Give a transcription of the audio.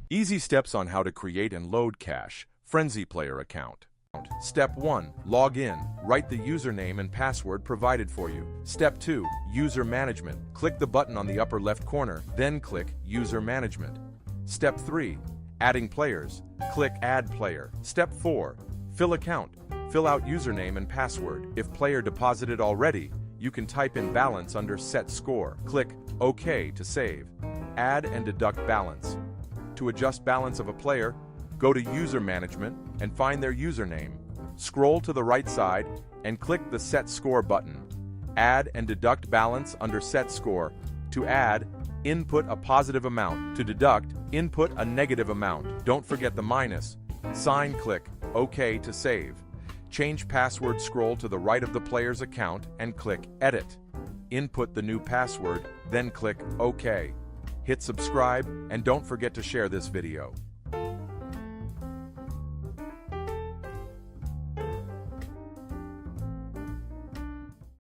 Easy steps on how to create and load Cash Frenzy Player account. Step 1. Log in. Write the username and password provided for you. Step 2. User Management. Click the button on the upper left corner, then click User Management. Step 3. Adding players. Click Add Player. Step 4. Fill account. Fill out username and password. If player deposited already, you can type in balance under Set Score. Click OK to save. Add and deduct balance. To adjust balance of a player, go to User Management and find their username. Scroll to the right side and click the Set Score button. Add and deduct balance under Set Score. To add, input a positive amount. To deduct, input a negative amount. Don't forget the minus. Sign, click OK to save. Change password, scroll to the right of the player's account and click Edit. Input the new password, then click OK. Hit subscribe and don't forget to share this video.